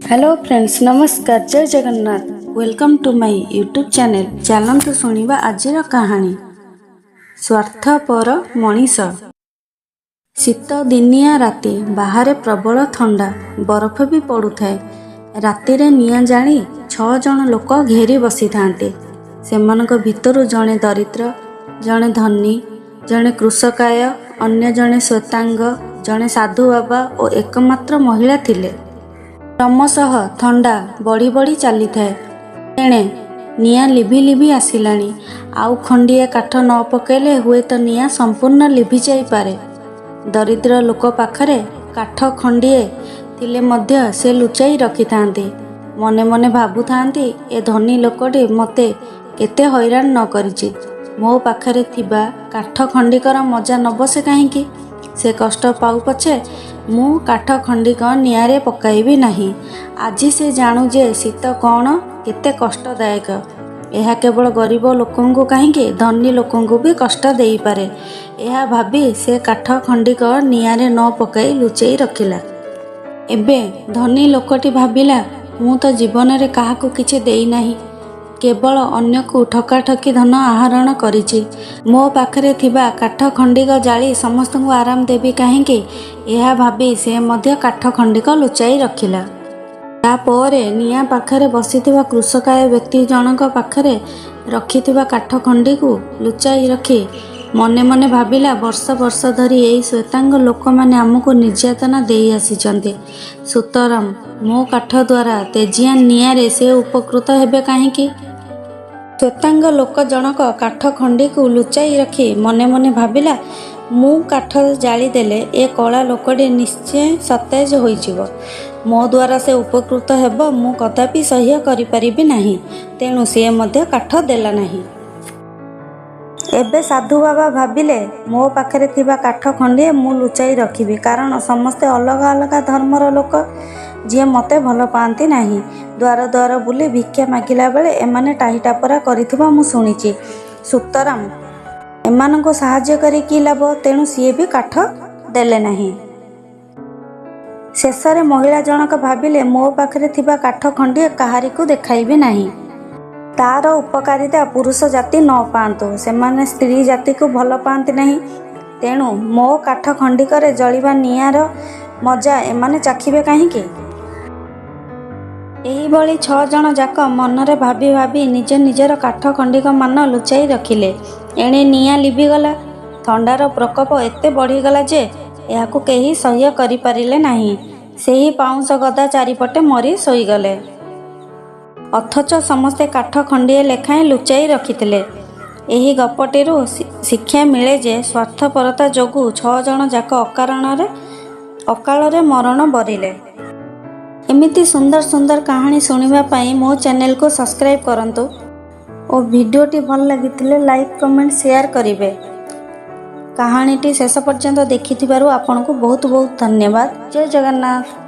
Hello friends, नमस्कार, Jai Jagannath. Welcome to my YouTube channel. चलंतु शुणिबा आजिर कहानी स्वार्थपर मनीष। शीत दिनिया राति, बाहर प्रबल ठंडा, बरफ भी पड़ुଥାଏ। रातिरे निआं जानी 6 जण लोक घेरी बसी थांते। सेमानक भितरु जणे दरिद्र, जणे धनी, जणे कृषकाय, अन्य जणे श्वेतांग, जणे साधु बाबा और एकमात्र महिला थिले। क्रमशः थंडा बढ़ी बढ़ी चली थाए। तेणे निआं लिभि लिभि आसिलानी। आउ खंडिए काठ न पकेले हुए तो निआं संपूर्ण लिभि जाई पारे। दरिद्र लोक पाखरे काठ खंडिए थिले मध्य से लुचाई रखि थांती। मने मने भाबु थांती, ए धनी लोकटी मते केते हैरान न करिछि। मो पाखरे थिबा काठ खंडिकर मजा न बसे काहींकी। से कष्ट पाउ पछे मु काठ खंडिक निआरे पकाइबी नहीं। आजी से जाणु जे शीत कौन केते कष्टदायक। यह केवल गरीब लोकंकु काहींकी धनी लोकंकु भी कष्ट देई पारे। यह भाबी से काठ खंडिक निआरे न पकाई लुचेई रखिला। एबे धनी लोकटी भाबिला, मु तो जीवन रे काहाकु किछि देई नाही, केवल अन्य को ठकाठकी धन आहरण करिछि। मो पाखरे थिबा काठ खंडिक जाली समस्त को आराम देवी काहींकी। यह भाबी से मध्य काठ खंडिक लुचाई रखिला। तापरे निआं पाखरे बसिथिबा कृषकाय व्यक्ति जनक पाखरे रखिथिबा काठ खंडिकु लुचाई रखी मने मने भाबिला, वर्ष वर्ष धरी एई श्वेतांग लोक माने आमको निर्यातना देई आसीचंते। सुतराम मो काठ द्वारा तेजिया निआरे से उपकृत हेबे काहींकी। श्वेतांग लोक जनक काठ खंडिकु लुचाई रखी मने मने भाबिला, मु काठ जाली देले ए कला लोकटी निश्चय सतेज होइजिवो। मो द्वारा से उपकृत हेबो, मु कदापि सह्य करि परिबि नाही। तेणु से मध्य काठ देला नाही। एबे साधु बाबा भाबिले, मो पाखरे थिबा काठ खंडिए मु लुचाई रखिबी, कारण समस्ते अलग अलग धर्मर लोक जे मते भल पाती नाही। द्वार द्वार बुली भिक्षा मागिला बेले एमाने टाही टापरा करिथिबा मु सुनिछि। सुतराम एमानंको साहाय्य करी कि लाभ। तेणु सीए भी काठ देले नाही। शेषरे महिला जनक भाबिले, मो पाखरे थिबा काठ खंडिए काहारिकु देखाइबी नाही। तार उपकारिता पुरुष जाति न पातु, सेमाने स्त्री जाति को भल पाती नहीं। तेणु मो काठ खंडिकरे जलिबा निआर मजा एमाने चाखिबे काहींकी। एही भली 6 जण जाक मनरे भाबी भाबी निज निजर काठ खंडिक मान लुचाई रखिले। एणे निआं लिभिगला। थंडार प्रकोप एते बढ़ीगला जे एहाकु केही सह्य करि पारिले नाही। सेही पाउंस गदा चारिपटे मरी सोईगले। अथच समस्ते काठ खंडिए लेखाएं लुचाई रखिथिले। एही गपटिरु शिक्षा मिले जे स्वार्थपरता जोगु 6 जण जाक अकाଳରେ मरण बरिले। एमिति सुंदर सुंदर कहानी सुनिबा पाई मो चैनल को सब्सक्राइब करंतु और वीडियोटी भल लागिथिले लाइक कमेंट शेयर करिवे। कहानीटी शेष पर्यंत देखिथिबारु आपनकु बहुत बहुत धन्यवाद। जय जगन्नाथ।